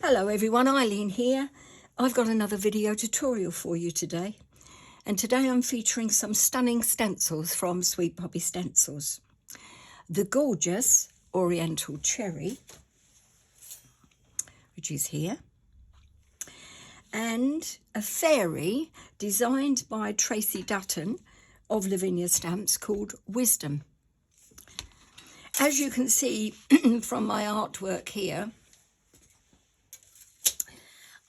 Hello everyone, Eileen here. I've got another video tutorial for you today. And today I'm featuring some stunning stencils from Sweet Poppy Stencils. The gorgeous Oriental Cherry, which is here. And a fairy designed by Tracy Dutton of Lavinia Stamps called Wisdom. As you can see from my artwork here,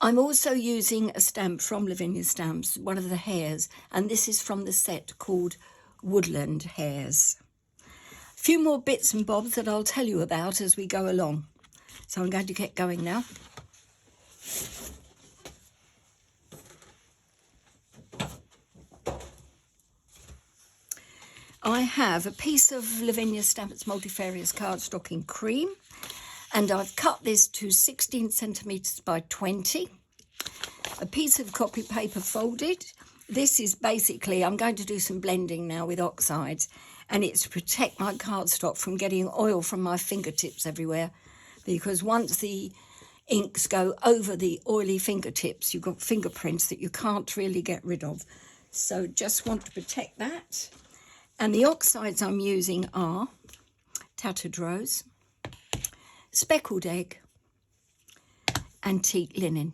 I'm also using a stamp from Lavinia Stamps, one of the hares, and this is from the set called Woodland Hares. A few more bits and bobs that I'll tell you about as we go along. So I'm going to get going now. I have a piece of Lavinia Stamps Multifarious cardstock in cream, and I've cut this to 16 centimetres by 20. A piece of copy paper folded. This is basically, I'm going to do some blending now with oxides, and it's to protect my cardstock from getting oil from my fingertips everywhere, because once the inks go over the oily fingertips, you've got fingerprints that you can't really get rid of. So just want to protect that. And the oxides I'm using are Tattered Rose, Speckled Egg, Antique Linen.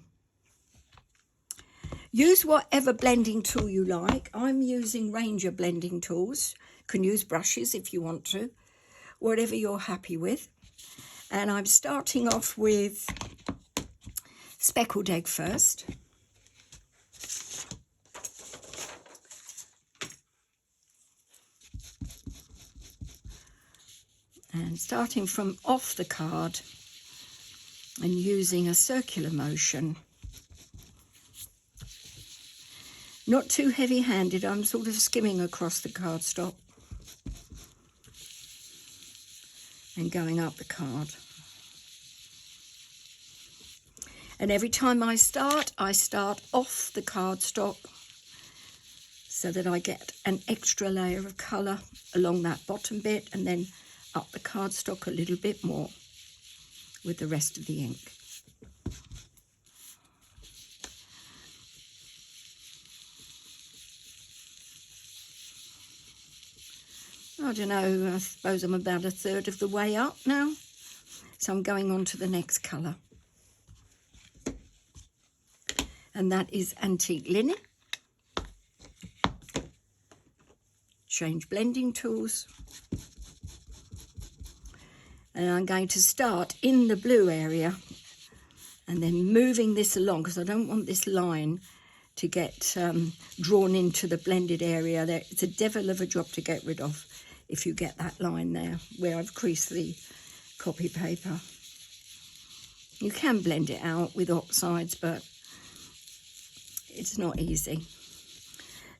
Use whatever blending tool you like. I'm using Ranger blending tools. You can use brushes if you want to, whatever you're happy with. And I'm starting off with Speckled Egg first. And starting from off the card and using a circular motion. Not too heavy-handed, I'm sort of skimming across the cardstock and going up the card. And every time I start off the cardstock so that I get an extra layer of colour along that bottom bit, and then up the cardstock a little bit more with the rest of the ink. I don't know, I suppose I'm about a third of the way up now. So I'm going on to the next colour. And that is Antique Linen. Change blending tools. And I'm going to start in the blue area and then moving this along, because I don't want this line to get drawn into the blended area. There, it's a devil of a job to get rid of if you get that line there where I've creased the copy paper. You can blend it out with oxides, but it's not easy.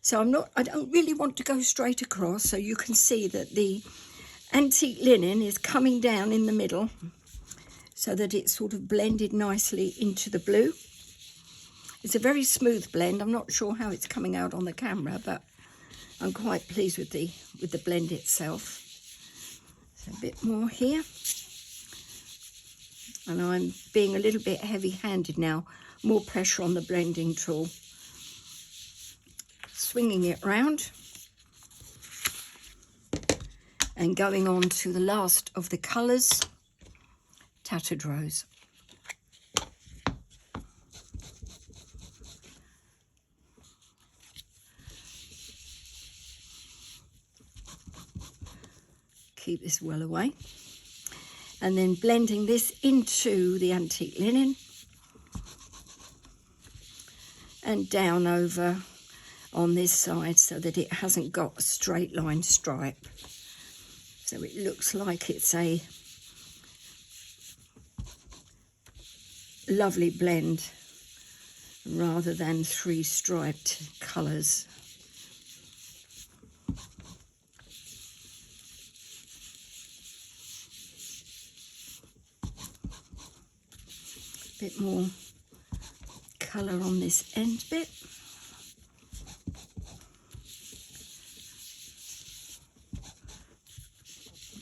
So I don't really want to go straight across, so you can see that the Antique Linen is coming down in the middle so that it's sort of blended nicely into the blue. It's a very smooth blend. I'm not sure how it's coming out on the camera, but I'm quite pleased with the blend itself. So a bit more here. And I'm being a little bit heavy-handed now. More pressure on the blending tool. Swinging it round. And going on to the last of the colours, Tattered Rose. Keep this well away. And then blending this into the Antique Linen. And down over on this side so that it hasn't got a straight line stripe. So it looks like it's a lovely blend rather than three striped colours. A bit more colour on this end bit.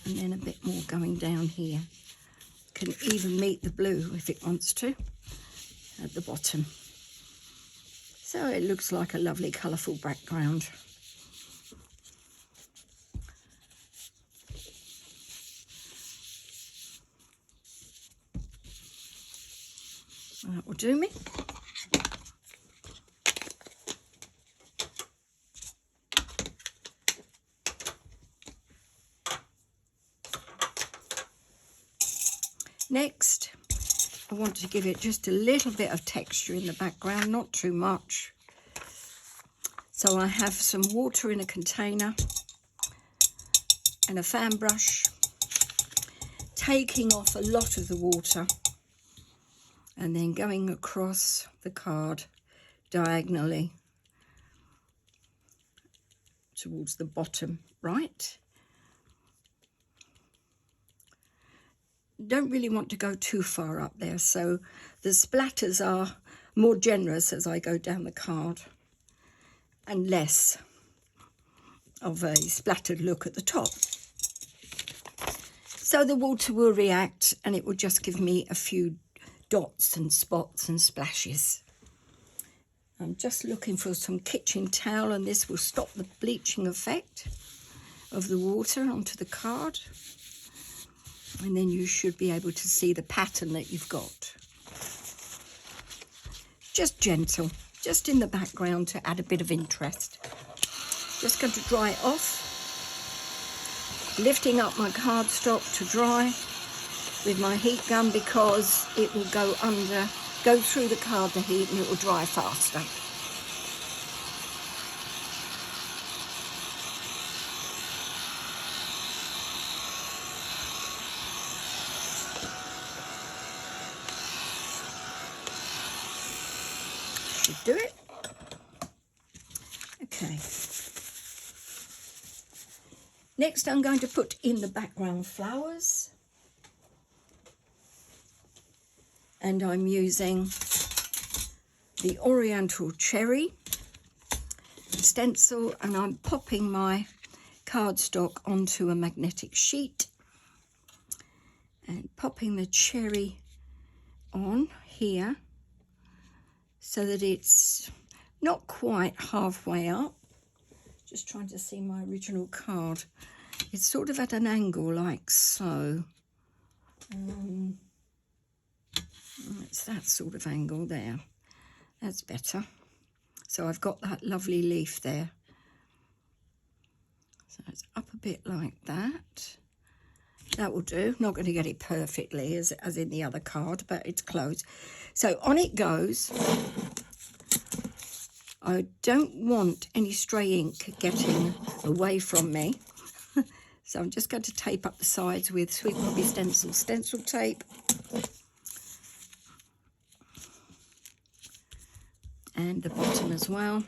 And then a bit more going down here. Can even meet the blue if it wants to. at the bottom. So it looks like a lovely colourful background. That will do me. Next, I want to give it just a little bit of texture in the background, not too much. So I have some water in a container and a fan brush, taking off a lot of the water and then going across the card diagonally towards the bottom right. Don't really want to go too far up there, so the splatters are more generous as I go down the card and less of a splattered look at the top. So the water will react and it will just give me a few dots and spots and splashes. I'm just looking for some kitchen towel, and this will stop the bleaching effect of the water onto the card. And then you should be able to see the pattern that you've got. Just gentle, just in the background to add a bit of interest. Just going to dry it off. Lifting up my cardstock to dry with my heat gun because it will go through the card, the heat, and it will dry faster. Should do it. Okay. Next, I'm going to put in the background flowers. And I'm using the Oriental Cherry stencil, and I'm popping my cardstock onto a magnetic sheet and popping the cherry on here so that it's not quite halfway up. Just trying to see my original card. It's sort of at an angle like so. It's that sort of angle there. That's better. So I've got that lovely leaf there. So it's up a bit like that. That will do. Not going to get it perfectly as in the other card, but it's close. So on it goes. I don't want any stray ink getting away from me. So I'm just going to tape up the sides with Sweet Poppy stencil tape. And the bottom as well.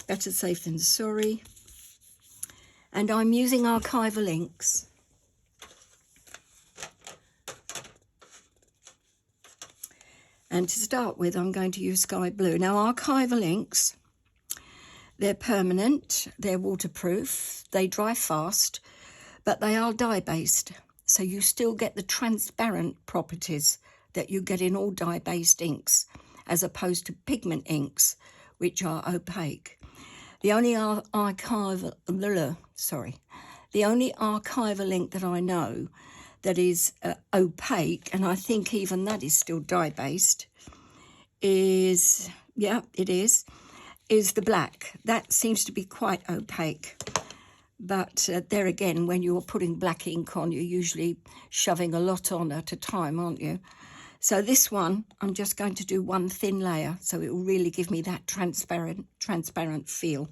Better safe than sorry. And I'm using archival inks. And to start with, I'm going to use Sky Blue. Now, archival inks, they're permanent, they're waterproof, they dry fast, but they are dye-based. So you still get the transparent properties that you get in all dye-based inks, as opposed to pigment inks, which are opaque. The only archival ink that I know that is opaque, and I think even that is still dye-based, is the black. That seems to be quite opaque. But there again, when you're putting black ink on, you're usually shoving a lot on at a time, aren't you? So this one, I'm just going to do one thin layer, so it will really give me that transparent feel.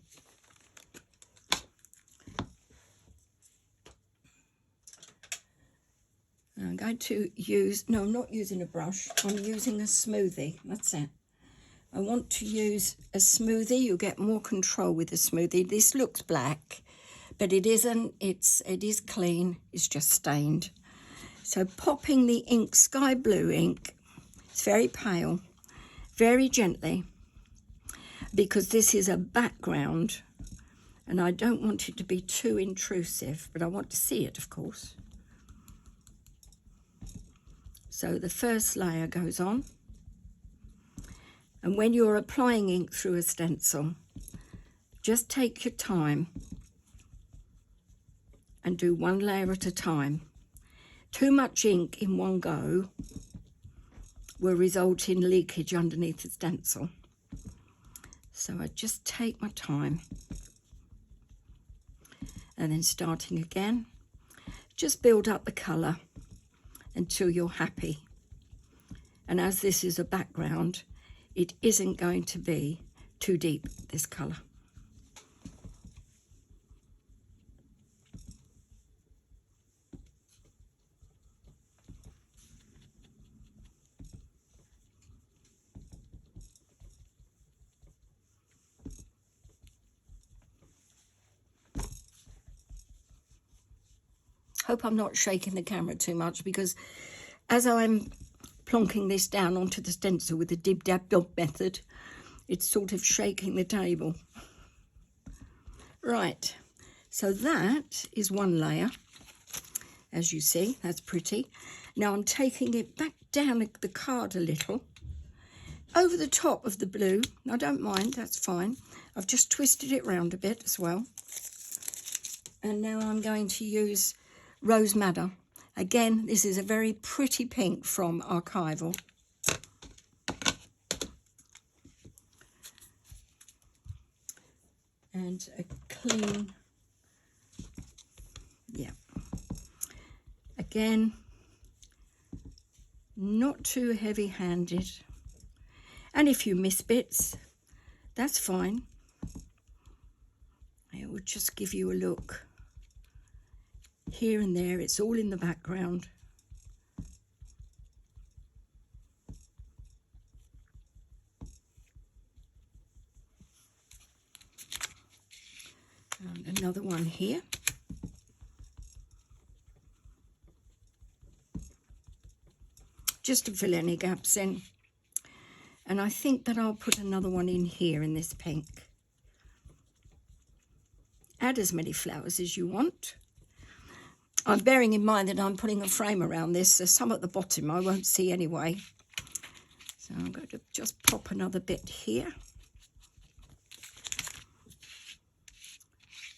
I'm going to use, no, I'm not using a brush, I'm using a smoothie, that's it. I want to use a smoothie. You get more control with a smoothie. This looks black, but it isn't, it is clean, it's just stained. So popping the ink, Sky Blue ink, it's very pale, very gently, because this is a background and I don't want it to be too intrusive, but I want to see it, of course. So the first layer goes on, And when you're applying ink through a stencil, just take your time and do one layer at a time. Too much ink in one go will result in leakage underneath the stencil. So I just take my time. And then starting again, just build up the colour until you're happy. And as this is a background, it isn't going to be too deep, this colour. Hope I'm not shaking the camera too much, because as I'm plonking this down onto the stencil with the dib-dab-dob method, it's sort of shaking the table. Right, so that is one layer. As you see, that's pretty. Now I'm taking it back down the card a little, over the top of the blue. I don't mind, that's fine. I've just twisted it round a bit as well. And now I'm going to use Rose Madder. Again, this is a very pretty pink from Archival. And a clean, yeah. Again, not too heavy-handed. And if you miss bits, that's fine. It will just give you a look. Here and there, it's all in the background. And another one here. Just to fill any gaps in. And I think that I'll put another one in here in this pink. Add as many flowers as you want. I'm bearing in mind that I'm putting a frame around this, so some at the bottom I won't see anyway. So I'm going to just pop another bit here.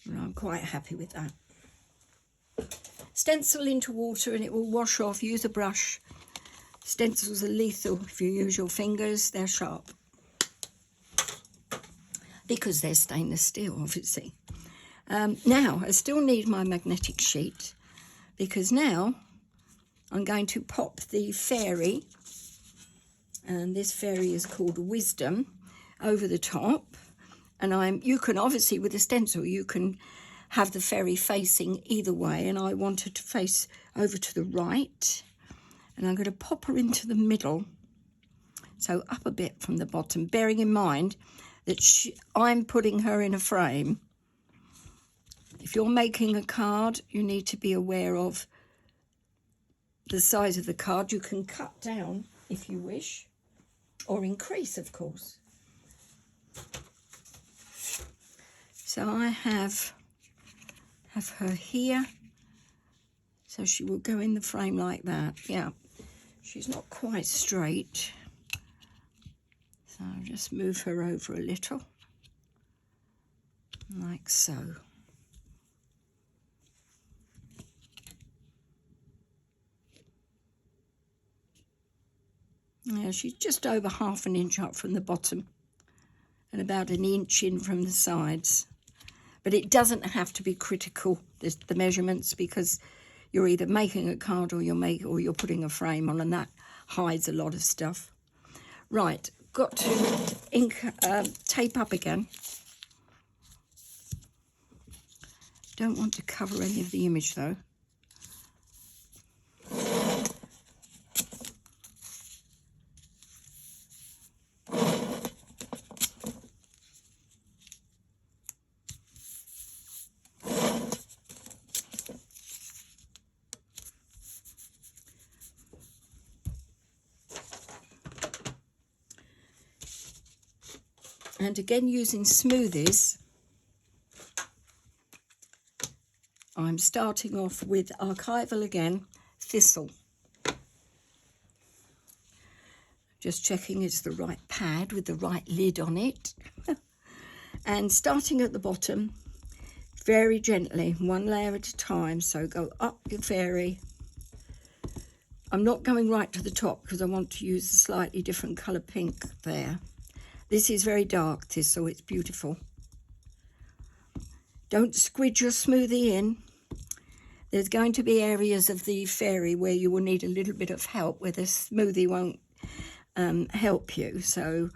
And I'm quite happy with that. Stencil into water and it will wash off. Use a brush. Stencils are lethal if you use your fingers. They're sharp. Because they're stainless steel, obviously. Now, I still need my magnetic sheet, because now I'm going to pop the fairy, and this fairy is called Wisdom, over the top. And you can obviously, with a stencil, you can have the fairy facing either way, and I want her to face over to the right. And I'm going to pop her into the middle, so up a bit from the bottom, bearing in mind that I'm putting her in a frame. If you're making a card, you need to be aware of the size of the card. You can cut down if you wish, or increase, of course. So I have her here, so she will go in the frame like that. Yeah, she's not quite straight, so I'll just move her over a little, like so. Yeah, she's just over ½ an inch up from the bottom and about an inch in from the sides. But it doesn't have to be critical, the measurements, because you're either making a card or you're putting a frame on, and that hides a lot of stuff. Right, got to tape up again. Don't want to cover any of the image though. And again, using smoothies, I'm starting off with Archival again, Thistle. Just checking it's the right pad with the right lid on it. And starting at the bottom, very gently, one layer at a time. So go up your fairy. I'm not going right to the top because I want to use a slightly different colour pink there. This is very dark, so it's beautiful. Don't squidge your smoothie in. There's going to be areas of the fairy where you will need a little bit of help, where the smoothie won't help you. So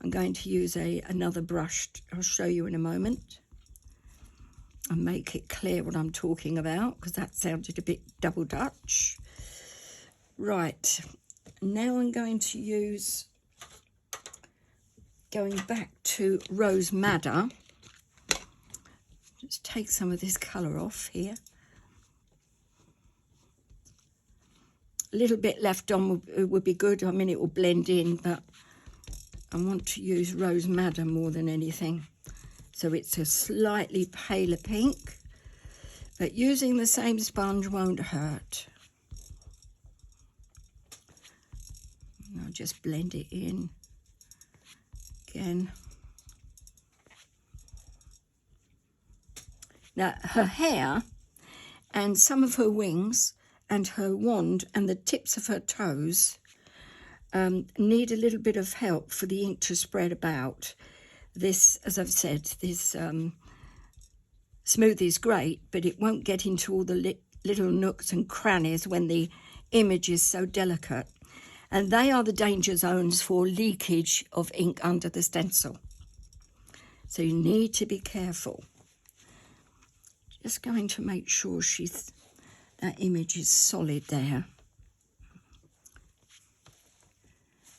I'm going to use another brush. I'll show you in a moment. And make it clear what I'm talking about, because that sounded a bit double Dutch. Right, now I'm going to use, going back to Rose Madder. Just take some of this colour off here. A little bit left on would be good. I mean, it will blend in, but I want to use Rose Madder more than anything. So it's a slightly paler pink, but using the same sponge won't hurt. And I'll just blend it in again. Now her hair and some of her wings and her wand and the tips of her toes need a little bit of help for the ink to spread about. This, as I've said, this smoothie is great, but it won't get into all the little nooks and crannies when the image is so delicate. And they are the danger zones for leakage of ink under the stencil. So you need to be careful. Just going to make sure that image is solid there.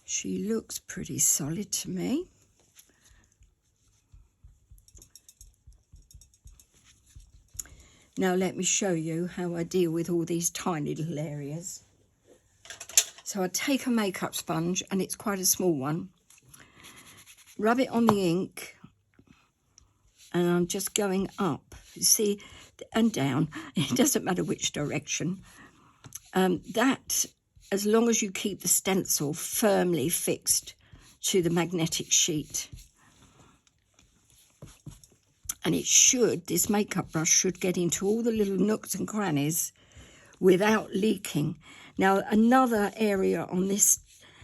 She looks pretty solid to me. Now let me show you how I deal with all these tiny little areas. So I take a makeup sponge, and it's quite a small one, rub it on the ink, and I'm just going up, you see, and down. It doesn't matter which direction. That, as long as you keep the stencil firmly fixed to the magnetic sheet. And it should, this makeup brush should get into all the little nooks and crannies without leaking. Now, another area on this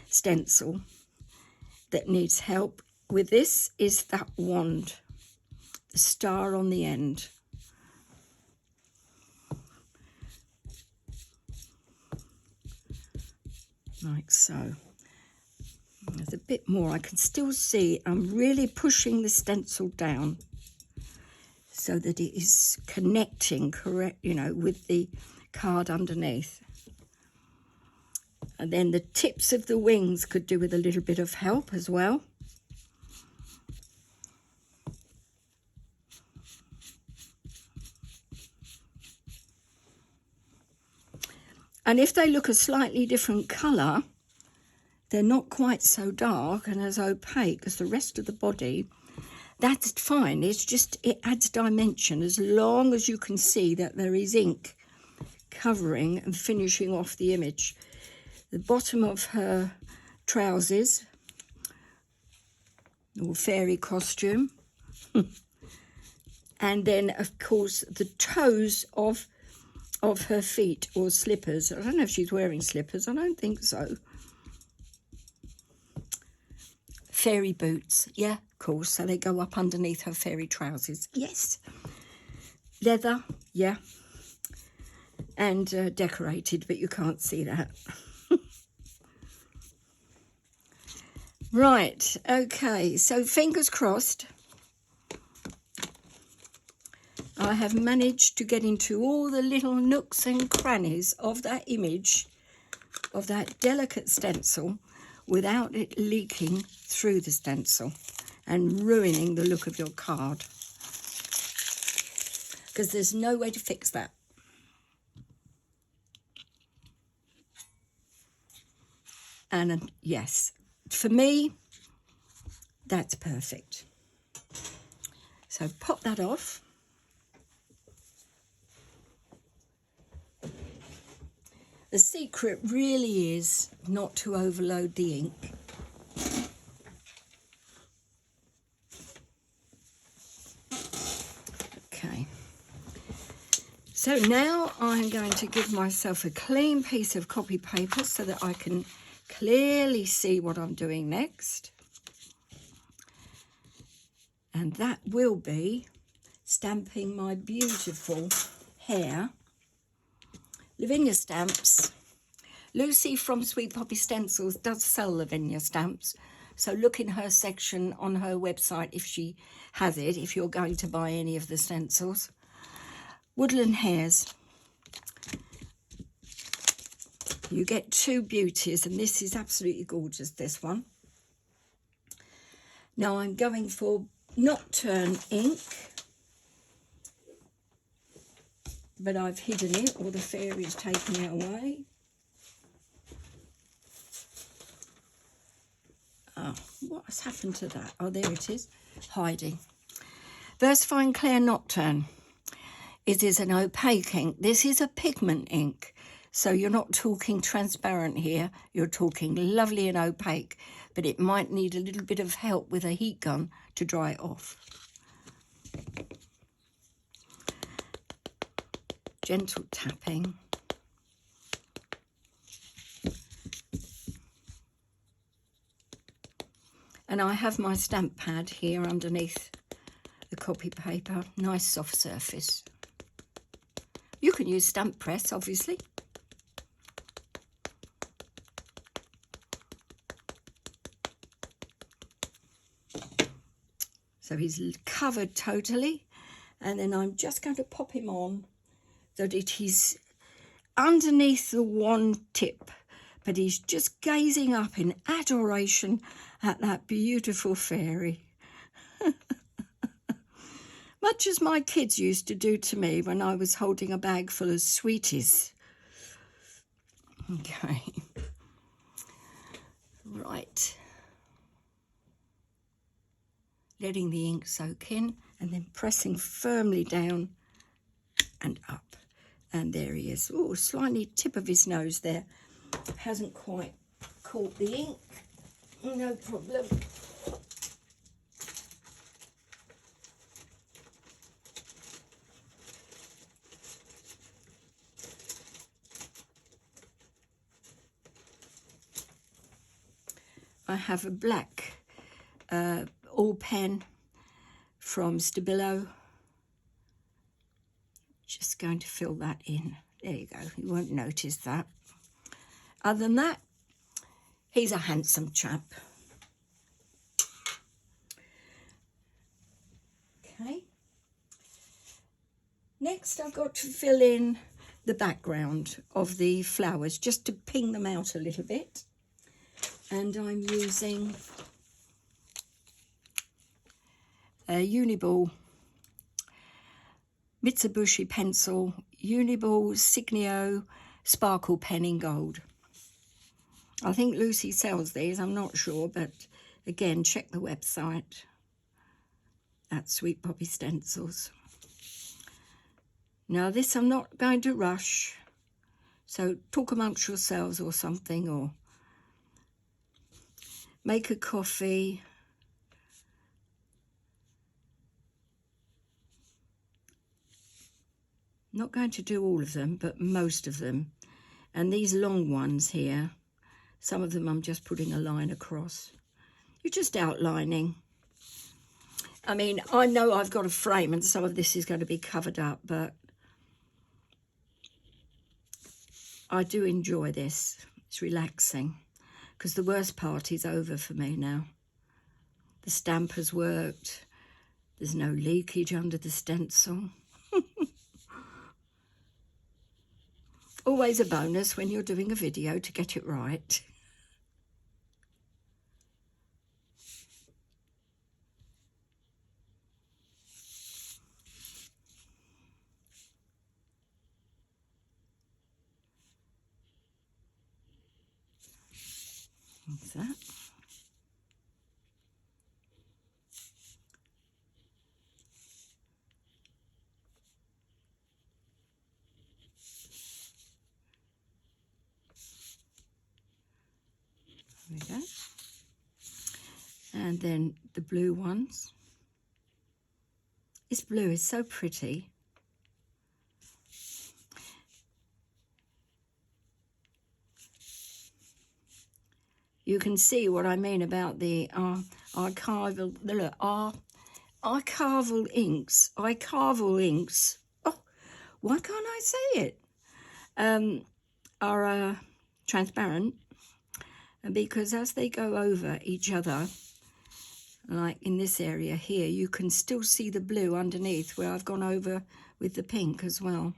stencil that needs help with this is that wand, the star on the end. Like so. There's a bit more. I can still see I'm really pushing the stencil down so that it is connecting correct, with the card underneath. And then the tips of the wings could do with a little bit of help as well. And if they look a slightly different colour, they're not quite so dark and as opaque as the rest of the body, that's fine. It's just, it adds dimension as long as you can see that there is ink covering and finishing off the image. The bottom of her trousers, or fairy costume, and then of course the toes of her feet, or slippers. I don't know if she's wearing slippers. I don't think so. Fairy boots. Yeah, of course. So they go up underneath her fairy trousers. Yes. Leather. Yeah. And decorated, but you can't see that. Right. Okay. So fingers crossed. I have managed to get into all the little nooks and crannies of that image, of that delicate stencil, without it leaking through the stencil and ruining the look of your card. Because there's no way to fix that. And yes, for me, that's perfect. So pop that off. The secret really is not to overload the ink. Okay. So now I'm going to give myself a clean piece of copy paper so that I can clearly see what I'm doing next. And that will be stamping my beautiful hair. Lavinia stamps. Lucy from Sweet Poppy Stencils does sell Lavinia stamps. So look in her section on her website if she has it, if you're going to buy any of the stencils. Woodland Hairs. You get two beauties, and this is absolutely gorgeous, this one. Now I'm going for Nocturne ink, but I've hidden it, or the fairy's taken it away. Oh, what has happened to that? Oh, there it is, hiding. Versafine Clear Nocturne. It is an opaque ink. This is a pigment ink, so you're not talking transparent here. You're talking lovely and opaque, but it might need a little bit of help with a heat gun to dry it off. Gentle tapping. And I have my stamp pad here underneath the copy paper. Nice soft surface. You can use stamp press, obviously. So he's covered totally, and then I'm just going to pop him on so that it is underneath the wand tip, but he's just gazing up in adoration at that beautiful fairy. Much as my kids used to do to me when I was holding a bag full of sweeties. Okay. Right. Letting the ink soak in and then pressing firmly down and up. And there he is. Oh, slightly tip of his nose there. Hasn't quite caught the ink. No problem. I have a black all pen from Stabilo. Just going to fill that in. There you go. You won't notice that. Other than that, he's a handsome chap. Okay. Next, I've got to fill in the background of the flowers just to ping them out a little bit. And I'm using a Uniball Mitsubishi pencil, Uniball Signio Sparkle Pen in Gold. I think Lucy sells these, I'm not sure, but again, check the website at Sweet Poppy Stencils. Now this I'm not going to rush, so talk amongst yourselves or something, or make a coffee. Not going to do all of them, but most of them. And these long ones here, some of them I'm just putting a line across. You're just outlining. I mean, I know I've got a frame and some of this is going to be covered up, but I do enjoy this. It's relaxing because the worst part is over for me now. The stamp has worked. There's no leakage under the stencil. Always a bonus when you're doing a video to get it right. What's that? There we go. And then the blue ones. This blue is so pretty. You can see what I mean about the archival, look, archival inks. Oh, why can't I say it? Are transparent, because as they go over each other, like in this area here, you can still see the blue underneath where I've gone over with the pink as well.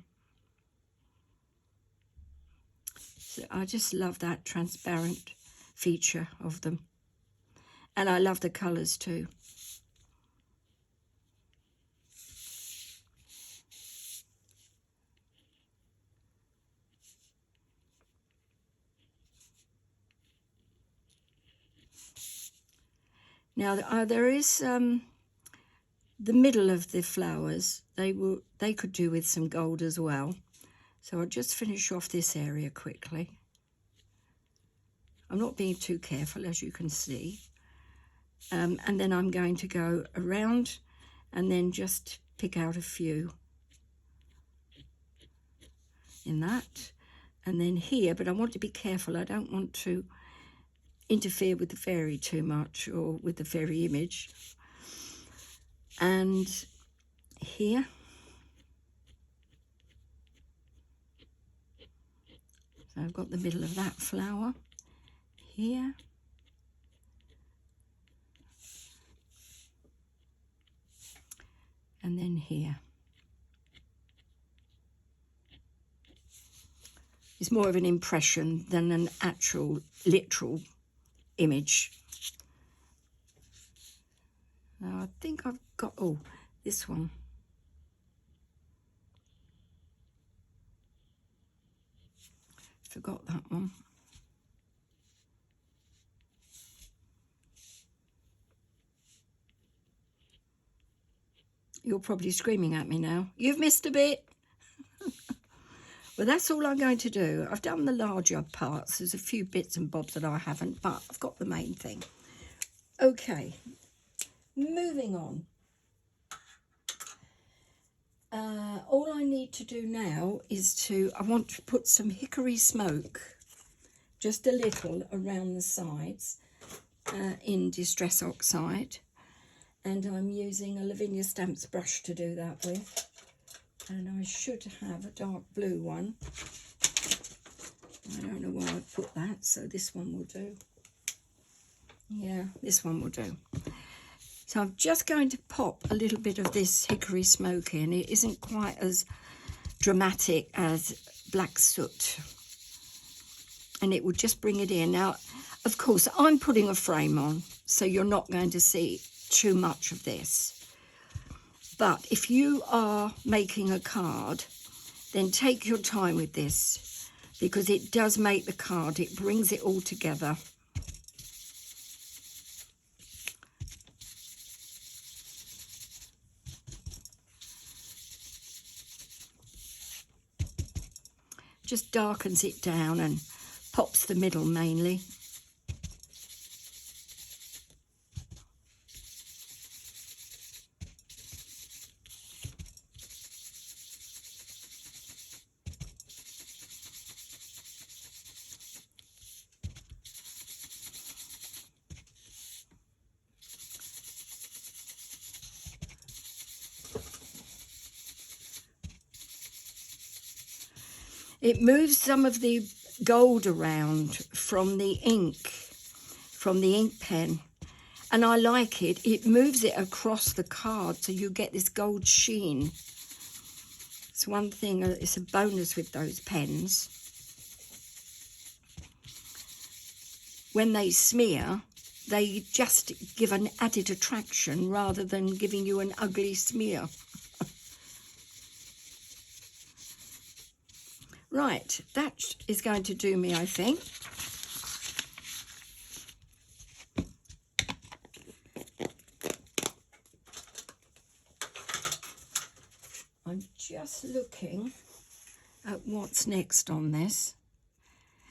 So I just love that transparent feature of them. And I love the colours too. Now there is the middle of the flowers. They could do with some gold as well. So I'll just finish off this area quickly. I'm not being too careful, as you can see. And then I'm going to go around and then just pick out a few in that. And then here, but I want to be careful. I don't want to interfere with the fairy too much, or with the fairy image. And here. So I've got the middle of that flower here. And then here. It's more of an impression than an actual, literal image. Now I think I've got, oh, this one. Forgot that one. You're probably screaming at me now. You've missed a bit. Well, that's all I'm going to do. I've done the larger parts. There's a few bits and bobs that I haven't, but I've got the main thing. Okay, moving on. All I need to do now is I want to put some hickory smoke, just a little around the sides, in Distress Oxide. And I'm using a Lavinia Stamps brush to do that with. And I should have a dark blue one. I don't know where I've put that, so this one will do. Yeah, this one will do. So I'm just going to pop a little bit of this hickory smoke in. It isn't quite as dramatic as black soot. And it will just bring it in. Now, of course, I'm putting a frame on, so you're not going to see too much of this. But if you are making a card, then take your time with this, because it does make the card, it brings it all together. Just darkens it down and pops the middle mainly. It moves some of the gold around from the ink pen, and I like it. It moves it across the card, so you get this gold sheen. It's one thing, it's a bonus with those pens. When they smear, they just give an added attraction rather than giving you an ugly smear. Right, that is going to do me, I think. I'm just looking at what's next on this.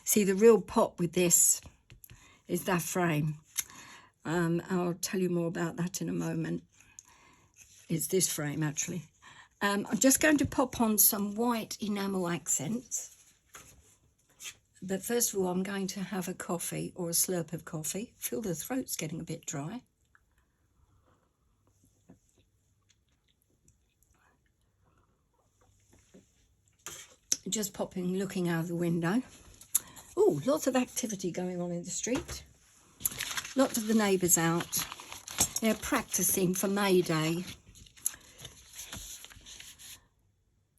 See, the real pop with this is that frame. I'll tell you more about that in a moment. It's this frame, actually. I'm just going to pop on some white enamel accents. But first of all, I'm going to have a coffee or a slurp of coffee. Feel the throat's getting a bit dry. Just popping, looking out of the window. Oh, lots of activity going on in the street. Lots of the neighbours out. They're practising for May Day.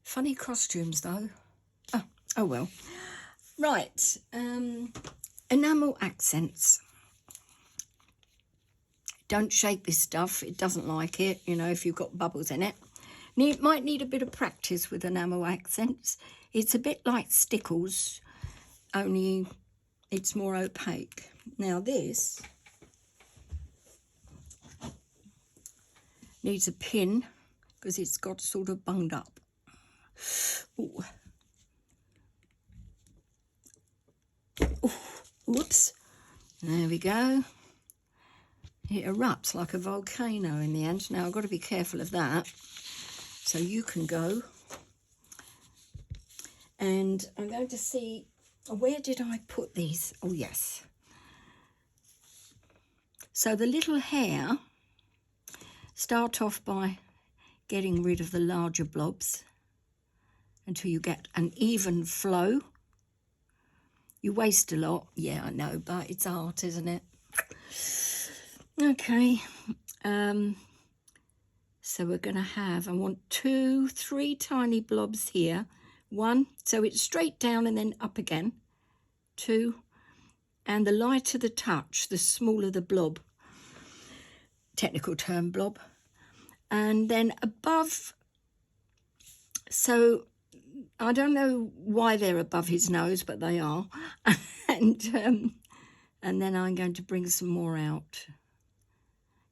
Funny costumes, though. Oh well. Right, enamel accents. Don't shake this stuff, it doesn't like it, you know, if you've got bubbles in it. Might need a bit of practice with enamel accents. It's a bit like stickles, only it's more opaque. Now this needs a pin because it's got sort of bunged up. Ooh. Ooh. Whoops. There we go. It erupts like a volcano in the end. Now I've got to be careful of that. So you can go. And I'm going to see, where did I put these? Oh, yes. So the little hair, start off by getting rid of the larger blobs until you get an even flow. You waste a lot. Yeah, I know, but it's art, isn't it? Okay. So we're going to have, I want 2, 3 tiny blobs here. 1, so it's straight down and then up again. 2, and the lighter the touch, the smaller the blob. Technical term, blob. And then above, so I don't know why they're above his nose, but they are. And then I'm going to bring some more out,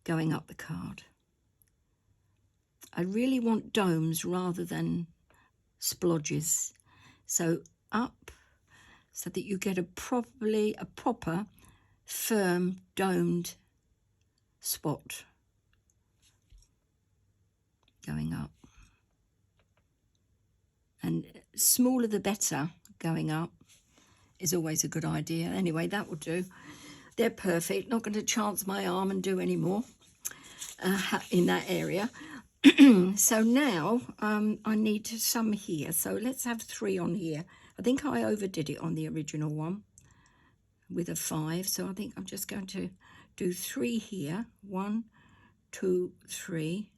going up the card. I really want domes rather than splodges. So up, so that you get a proper firm domed spot going up. And smaller the better going up is always a good idea. Anyway, that will do. They're perfect. Not going to chance my arm and do any more in that area. So now I need some here. So let's have 3 on here. I think I overdid it on the original one with a 5. So I think I'm just going to do 3 here. 1, 2, 3.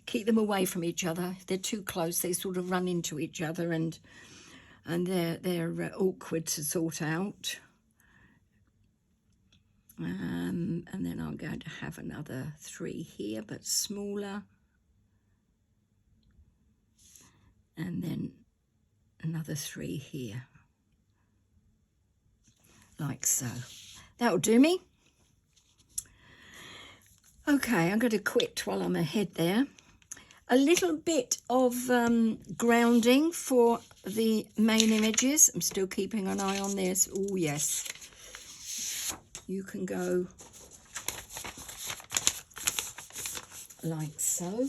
Keep them away from each other. If they're too close, they sort of run into each other, and they're awkward to sort out. And then I'm going to have another 3 here, but smaller. And then another 3 here, like so. That'll do me. Okay, I'm going to quit while I'm ahead there. A little bit of grounding for the main images. I'm still keeping an eye on this. Oh, yes. You can go like so.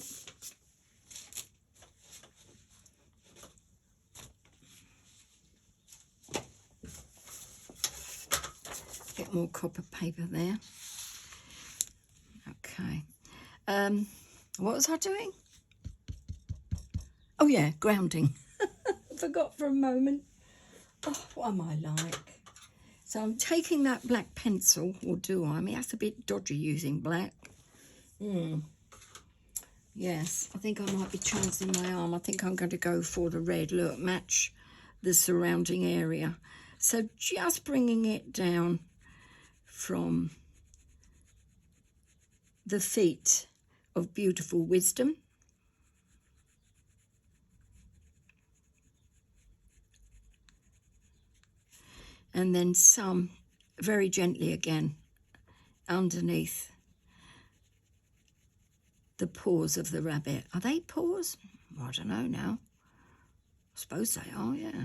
Get more copper paper there. Okay. What was I doing? Oh yeah, grounding. I forgot for a moment. Oh, what am I like? So I'm taking that black pencil, or do I? I mean, that's a bit dodgy using black. Yes, I think I might be chancing my arm. I think I'm going to go for the red. Look, match the surrounding area. So just bringing it down from the feet of beautiful wisdom. And then some very gently again underneath the paws of the rabbit. Are they paws? I don't know now. I suppose they are, yeah.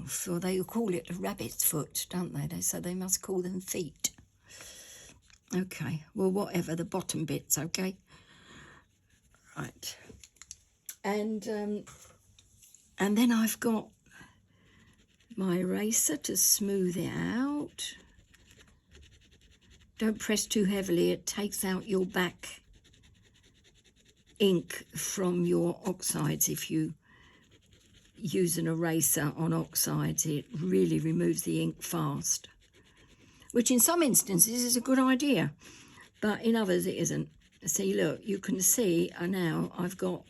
So they call it a rabbit's foot, don't they? So they must call them feet. Okay, well, whatever, the bottom bits, okay? Right. And then I've got my eraser to smooth it out. Don't press too heavily, it takes out your back ink from your oxides. If you use an eraser on oxides, it really removes the ink fast, which in some instances is a good idea, but in others it isn't. See, look, you can see now I've got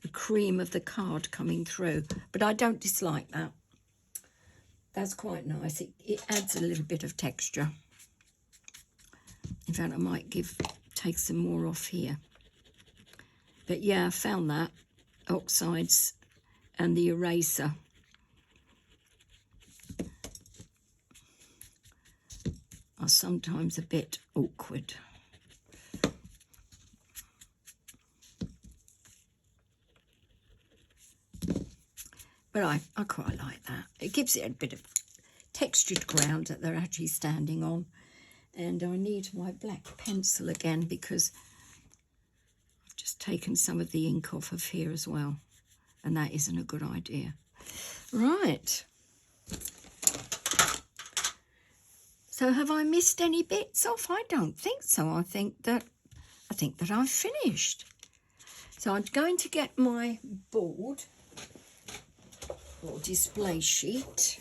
the cream of the card coming through, but I don't dislike that. That's quite nice. It adds a little bit of texture. In fact, I might take some more off here. But yeah, I found that oxides and the eraser are sometimes a bit awkward. But I quite like that. It gives it a bit of textured ground that they're actually standing on. And I need my black pencil again because I've just taken some of the ink off of here as well. And that isn't a good idea. Right. So have I missed any bits off? I don't think so. I think that I've finished. So I'm going to get my board or display sheet.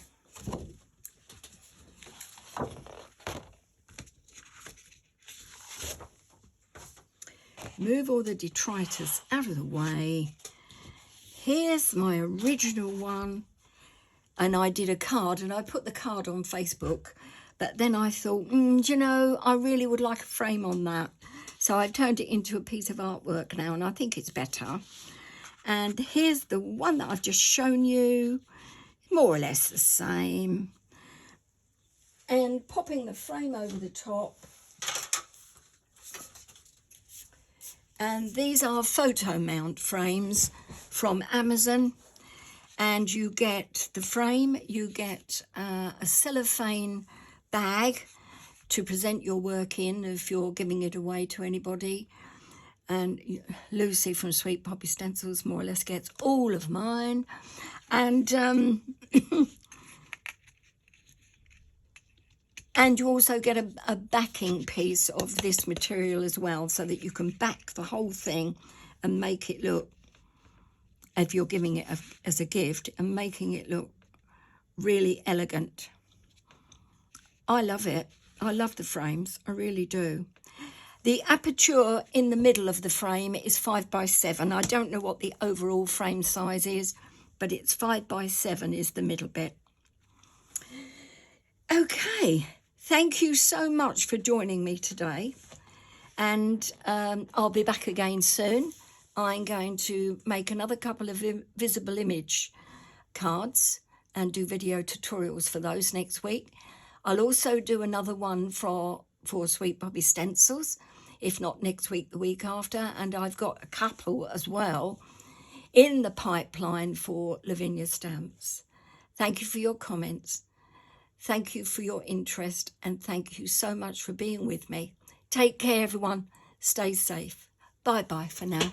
Move all the detritus out of the way. Here's my original one. And I did a card and I put the card on Facebook. But then I thought, you know, I really would like a frame on that. So I've turned it into a piece of artwork now and I think it's better. And here's the one that I've just shown you. More or less the same. And popping the frame over the top. And these are photo mount frames from Amazon. And you get the frame, you get a cellophane bag to present your work in if you're giving it away to anybody. And Lucy from Sweet Poppy Stencils more or less gets all of mine. And and you also get a backing piece of this material as well, so that you can back the whole thing and make it look, if you're giving it as a gift, and making it look really elegant. I love it. I love the frames. I really do. The aperture in the middle of the frame is 5x7. I don't know what the overall frame size is, but it's 5x7 is the middle bit. Okay. Thank you so much for joining me today. And I'll be back again soon. I'm going to make another couple of visible image cards and do video tutorials for those next week. I'll also do another one for Sweet Poppy Stencils, if not next week, the week after. And I've got a couple as well in the pipeline for Lavinia stamps. Thank you for your comments. Thank you for your interest. And thank you so much for being with me. Take care, everyone. Stay safe. Bye-bye for now.